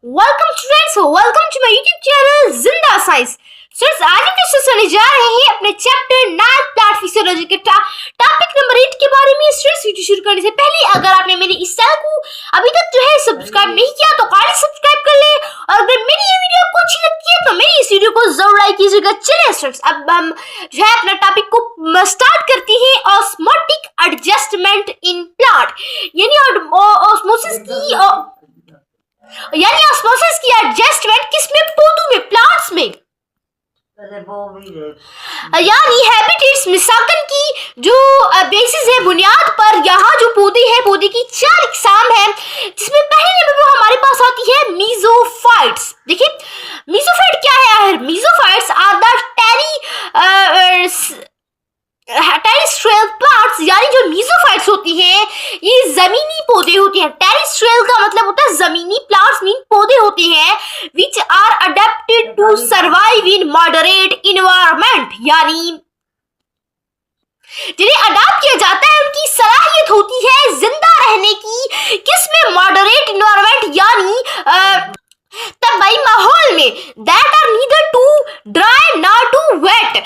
Welcome students, welcome to my YouTube channel जिंदा science. Students, आज हम डिस्कस करने जा रहे हैं अपने चैप्टर 9 प्लांट फिजियोलॉजी के टॉपिक नंबर 8 के बारे में। स्टूडेंट्स, वीडियो शुरू करने से पहले अगर आपने मेरे इस चैनल को अभी तक सब्सक्राइब नहीं किया तो काइंडली सब्सक्राइब कर ले, और अगर मेरी ये वीडियो आपको अच्छी लगती है तो मेरी इस वीडियो को जरूर लाइक कीजिएगा। चलिए स्टूडेंट्स, अब हम जो है अपना टॉपिक को स्टार्ट करते हैं। ऑस्मोटिक एडजस्टमेंट इन प्लांट, यानी ऑस्मोसिस की एडजस्टमेंट किसमें? पौधों में, प्लांट्स में। यानी हैबिटेट्स मिसाकन की जो बेसिस है, बुनियाद पर यहाँ जो पौधे हैं, पौधे की 4 इकसाम है, जिसमें पहले नंबर पर हमारे पास आती है मीजोफाइट्स। देखिए मीजोफाइट क्या है आखिर? Mesophytes are the terrestrial plants, यानी जो मीजोफाइट्स होती हैं ये जमीनी पौधे होते हैं। टेरेस्ट्रियल का मतलब होता है जमीनी, प्लांट्स मीन पौधे होते हैं which are adapted to survive in moderate environment, यानी जिन्हें अडॉप्ट किया जाता है उनकी सलाहियत होती है जिंदा रहने की किसमें? मॉडरेट इन्वायरमेंट, यानी तबाही माहौल में। That are neither too dry not too wet,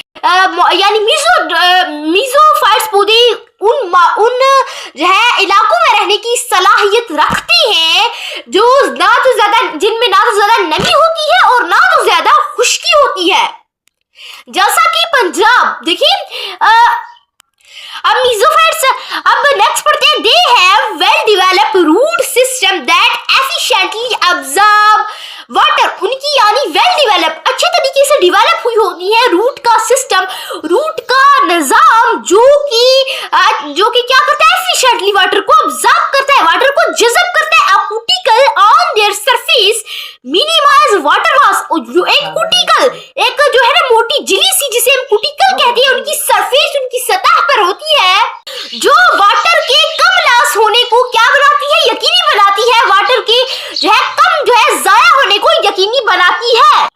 यानी मीजोफाइट्स पौधे उन जो है इलाकों में रहने की सलाहियत रखते हैं जो ना तो ज्यादा, जिनमें ना तो ज्यादा नमी होती है और ना तो ज्यादा खुश्की होती है, जैसा कि पंजाब। देखिए अब मीजोफाइट्स, अब नेक्स्ट पढ़ते हैं। They have well developed root system that efficiently absorb water, उनकी यानी वेल डेवलप, अच्छे तरीके से डेवलप हुई होती है रूट का सिस्टम, रूट का निजाम, जो कि क्या करता है? एफिशिएंटली वाटर को अब्जॉर्ब करता है, वाटर को जज़ब करता है। A cuticle on their surface minimize water loss, जो एक कुटिकल, एक जो है ना मोटी झिल्ली सी जिसे हम कुटिकल कहते हैं, उनकी सरफेस, उनकी सतह पर होती है, जो वाटर के कम लॉस होने को क्या बनाती है? यकीनी बनाती है। वाटर के जो है कम जो है जाया होने को यकीनी बनाती है।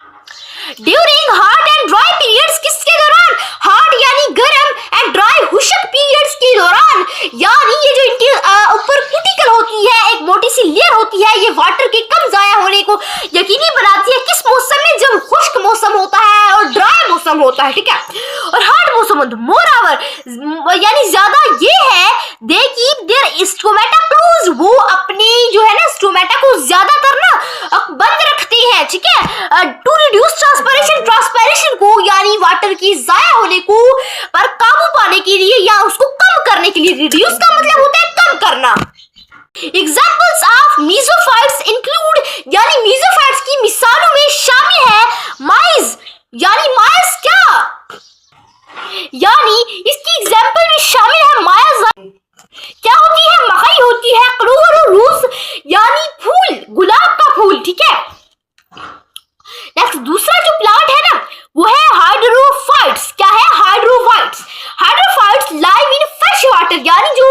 During hot and dry periods, किसके दौरान? हॉट यानी गर्म एंड ड्राई खुश्क पीरियड्स के दौरान, यानी ये जो इनके ऊपर कुटिकल होती है, एक मोटी सी लेयर होती है, ये वाटर के कम जाया होने को यकीनी बनाती है। किस मौसम में? जब खुश्क मौसम होता है और ड्राई मौसम होता है, ठीक है। और हॉट मौसम मोरओवर, यानी ज्यादा ये है, they keep their stomata closed, वो अपने जो है ना स्टोमेटा को ज्यादातर ना बंद रखते हैं, ठीक है। टू रिड्यूस ट्रांसपैरेशन को, यानी वाटर की जाया होने को पर काबू पाने के लिए या उसको कम करने के लिए। रिड्यूस का मतलब होता है कम करना। एग्जाम्पल्स ऑफ मीजोफाइट्स इंक्लूड, यानी मीजोफाइट्स की मिसालों में शामिल है माइज, यानी माइज क्या, यानी इसकी एग्जाम्पल में शामिल है माइज क्या होती है? मकई होती है। क्लोरोरूस यानी फूल, गुलाब का फूल, ठीक है। नेक्स्ट दूसरा जो प्लांट है ना वो है हाइड्रोफाइट्स। क्या है? Hydrophytes. Hydrophytes live in fresh water, यानी जो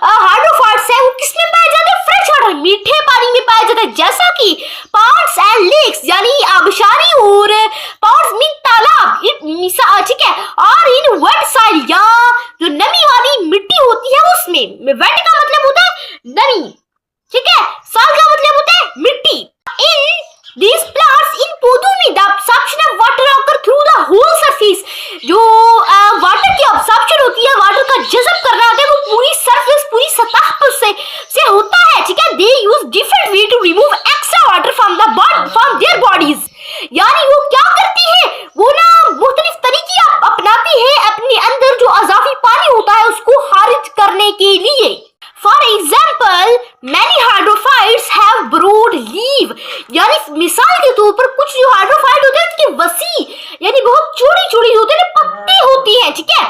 हाइड्रोफाइट्स है वो किसमें पाए जाते हैं? फ्रेश वाटर, मीठे पानी में पाए जाते हैं, जैसा कि पॉन्ड्स एंड लेक्स, यानी आबशारी और पॉन्ड्स मीन तालाब, ठीक है। और इन वेट सॉइल, या जो नमी वाली मिट्टी होती है उसमें। वेट का मतलब होता है नमी, ठीक है। सॉइल का मतलब होता है मिट्टी। इन These plants, इन पौधों में the absorption of water occur through the whole surface, जो वाटर की absorption होती है, वाटर का जज़ब करना होता है, वो पूरी सरफेस, पूरी सतह पर से होता है, ठीक है। They use different way to remove extra water from their bodies, यानी वो क्या करती है? वो ना मुख्तलिफ तरीके अपनाती है अपने अंदर जो अजाफी पानी होता है उसको खारिज करने के लिए। For example, many hydrophytes have broad leaf, यानी मिसाल के तौर पर कुछ जो हाइड्रोफाइट होते हैं उनके वसी, यानी बहुत चौड़ी चौड़ी होते हैं, पत्ती होती हैं, ठीक है।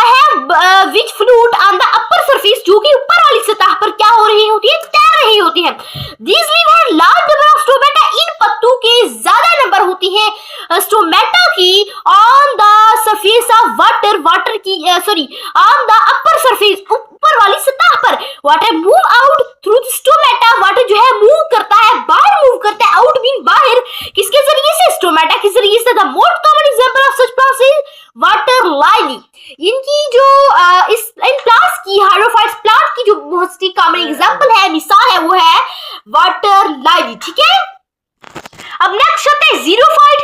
have which float on the upper surface, जो कि ऊपर वाली सतह पर क्या हो रही होती है? तैर रही होती है। These leaf have large number of stomata, इन पत्तों के ज्यादा नंबर होती है स्टोमेटा की on the surface of water की on the upper surface, ऊपर वाली सतह पर। Water move out through stomata, water जो है मूव करता है, बाहर मूव करता है, आउट मीन बाहर, किसके जरिए से? स्टोमेटा के जरिए से। The most common example of such plants is water lily, इनकी जो इन प्लांट्स की, हाइड्रोफाइट्स प्लांट की जो मोस्ट कॉमन एग्जांपल है, मिसाल है, वो है वाटर लाइली, ठीक है। अब नेक्स्ट आता है ज़ीरोफाइट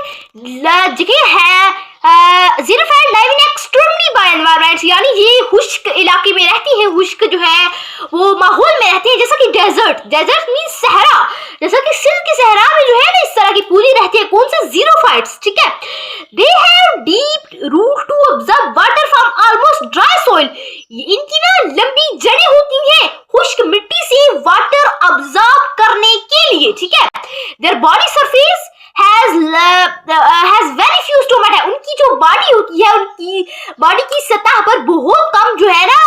जगह है। Xerophyte live in extremely dry environments, यानी ये खुश्क इलाके में रहती है, खुश्क जो है वो माहौल में रहती है, जैसा कि डेजर्ट मींस सहरा, जैसा कि सिंध के सहरा में जो है ना इस तरह की पूरी रहती है। कौन से ज़ीरोफाइट्स, ठीक है। They have deep root to observe water from almost dry soil, इनकी ना लंबी जड़ें होती हैं खुश्क मिट्टी से वाटर ऑब्जर्व करने के लिए, ठीक है। Their body surface has very few stomata, उनकी जो बॉडी होती है, उनकी बॉडी की सतह पर बहुत कम जो है ना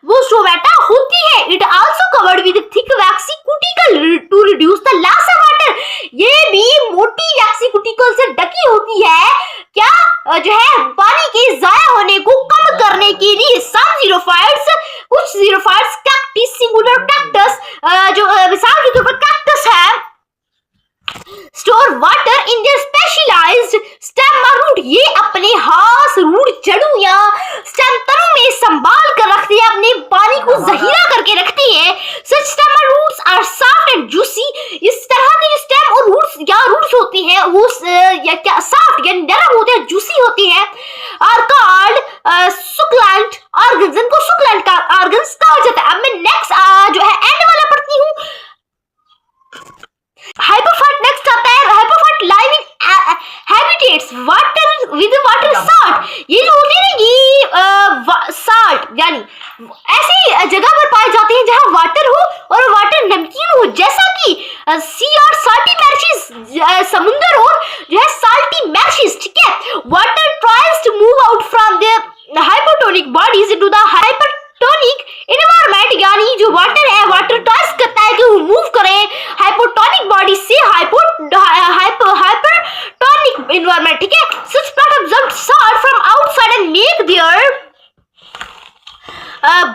वो स्टोमेटा होती है। It also covered with thick waxy cuticle to reduce the loss of water, ये भी मोटी वैक्सी कुटिकल से ढकी होती है, क्या जो है पानी के जाया होने को कम करने के लिए। सम ज़ीरोफाइट्स, कुछ ज़ीरोफाइट्स कैक्टस, सिंगुलर कैक्टस, जो मिसाल के तौर पर कैक्टस है, store water in their specialised stem और रूट, ये अपने खास रूट जड़ों या स्टेम तनों में संभाल कर रखते हैं, अपने पानी को जहीरा करके रखते हैं। सच स्टेम और roots are soft and juicy, इस तरह के जो स्टेम और रूट्स होती हैं वो या क्या सॉफ्ट यानी नरम होते हैं, जूसी होती हैं, आर कॉल्ड सुकुलेंट ऑर्गन्स, इनको सुकुलेंट का ऑर्गन्स कहा जाता है। अब मैं नेक्स्ट जो है एंड वाला पढ़ती हूँ। हाइपोफाइट नेक्स्ट आता है। Hypophyte live in habitats water with water salt, ये जो होती है ना ये साल्ट यानी ऐसी जगह पर पाए जाते हैं जहां वाटर हो और वाटर नमकीन हो, जैसा कि सी और साल्टी मैर्शेस, समुंदर और जो है साल्टी मैर्शेस, ठीक है। Water tries to move out from the hypotonic bodies into the hypertonic environment, यानी जो वाटर है वाटर ट्राइज करता है कि वो मूव करे हाइपोटोनिक बॉडी से हाइपरटोनिक एनवायरनमेंट, ठीक है। Such plant observe salt from outside and make their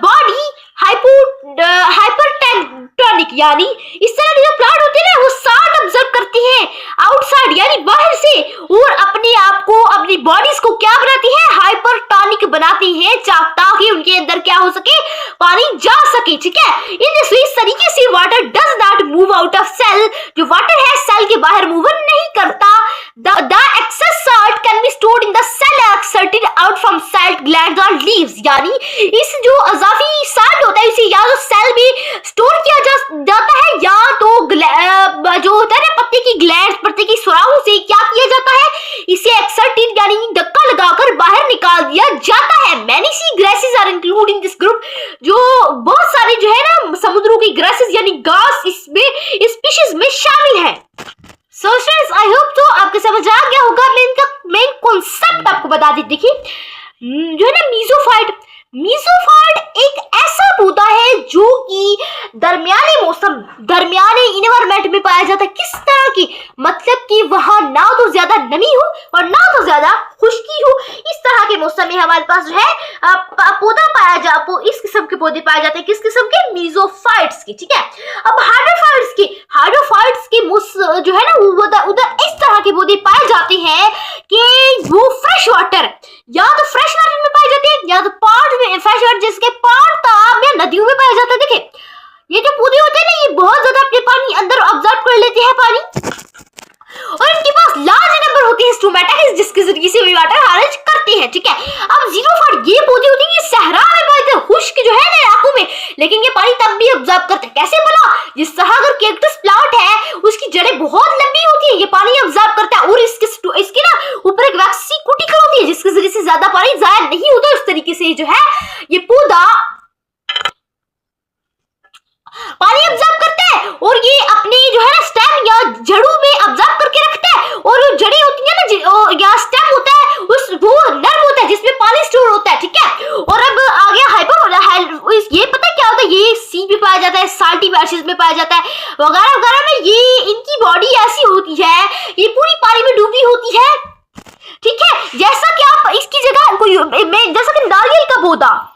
body hypertonic, यानी इस तरह के जो प्लांट होते हैं ना वो सॉल्ट ऑब्जर्व करते हैं आउटसाइड यानी बाहर से, और अपने आप को अपनी बॉडीज को क्या बनाती है, हाइपरटोनिक बनाती है, ताकि उनके अंदर क्या हो सके, पानी जा सके, ठीक है। इन दिस वे, इस तरीके से water does not move out of cell, जो वाटर है सेल के बाहर मूव नहीं करता। The excess salt can be stored in the cell excreted out from cell glands और लीव्स, यानी इस जो अजाफी सॉल्ट होता है इसे या तो सेल में स्टोर किया जाता है या तो जो होता है ना पत्ते की ग्लैंड्स, पत्ते की सुराहों से क्या किया जाता है, इसे एक्सर्टेड यानी धक्का लगाकर बाहर निकाल दिया जाता है। Many sea grasses are include in this group, जो बहुत सारे जो है ना समुद्रों की ग्रेसेस यानी घास इसमें स्पीशीज में शामिल है। सो स्टूडेंट्स, आई होप तो आपको समझ आ गया होगा। मैं इनका मेन कॉन्सेप्ट आपको बता दी। देखिए जो है ना मीसोफाइट एक ऐसा पौधा है जो कि दरमियाने मौसम, दरमियाने इन्वायरमेंट में पाया जाता है। किस तरह की, मतलब कि वहां ना तो ज्यादा नमी हो और ना तो ज्यादा खुश्की हो, इस तरह के मौसम में हमारे पास जो है पौधा पाया जाता, इस किस्म के पौधे पाए जाते हैं। किस किस्म के, मीसोफाइट्स के, ठीक है। अब हाइड्रोफाइट्स के जो है ना उधर इस तरह के पौधे पाए जाते हैं कि वो फ्रेश वाटर, या तो फ्रेश वाटर में पाए जाते हैं या तो पॉन्ड में, फ्रेश वाटर जिसके पॉन्ड, तालाब या नदियों में पाया जाता है। देखिए ये जो पौधे होते हैं ना ये बहुत ज्यादा अपने पानी अंदर ऑब्जर्व कर लेते हैं पानी, और इनके पास लार्ज नंबर होते हैं स्टोमेटा जिसके जरिए से वे वाटर हार्वेस्ट करते हैं, ठीक है। अब ज़ीरोफाइट ये पौधे होते हैं, ये सहरा में पाए जाते हैं, खुश्क जो है ना इलाकों में, लेकिन ये पानी तब भी ऑब्जर्व करते हैं। कैसे बना, जिस तरह अगर कैक्टस प्लांट है उसकी जड़ें बहुत लंबी होती है, ये पानी ऑब्जर्व करता है, और इसके ना ऊपर एक वैक्सी कुटिकल होती है जिसके जरिए से ज्यादा पानी जाया नहीं होता। इस तरीके से जो है ये पौधा पानी ऑब्जर्व करता है, और ये अपने जो है ना स्टेम या जड़ों में ऑब्जर्व करके रखता है, और जो जड़ें होती है ना या स्टेम होता है वो नर्व होता है जिसमें पानी स्टोर होता है, ठीक है। और अब आ गया ये पता है क्या होता है, ये सी में पाया जाता है, साल्टी मैर्शेस में पाया जाता है, वगैरह वगैरह में। ये इनकी बॉडी ऐसी होती है, ये पूरी पानी में डूबी होती है, ठीक है। जैसा कि आप इसकी जगह जैसा कि नारियल का पौधा।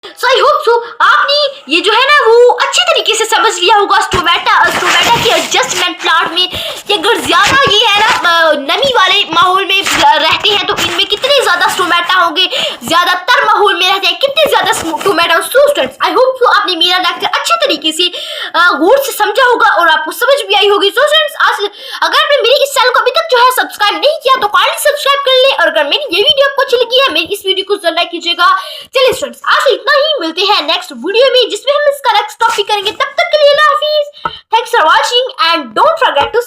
सो आई होप सो आपने ये जो है ना वो अच्छी तरीके से समझ लिया होगा स्टोमेटा की एडजस्टमेंट प्लांट में, कि अगर ज्यादा ये है ना नमी वाले माहौल में रहते हैं तो इनमें कितने ज्यादा स्टोमेटा होंगे, ज्यादातर माहौल में रहते हैं कितने ज्यादा this tomato so students, I hope so आपने मेरा लेक्चर अच्छे तरीके से गौर से समझा होगा और आपको समझ भी आई होगी। सो स्टूडेंट्स, आज अगर आपने मेरे इस चैनल को अभी तक जो है सब्सक्राइब नहीं किया तो काइंडली सब्सक्राइब कर ले, और अगर मेरी ये वीडियो आपको अच्छी लगी है मेरी इस वीडियो को जरूर लाइक कीजिएगा। चलिए स्टूडेंट्स, आज इतना ही, मिलते हैं नेक्स्ट वीडियो में जिसमें हम इसका नेक्स्ट टॉपिक करेंगे। तब तक के लिए अल्लाह हाफिज, thanks for watching and don't forget to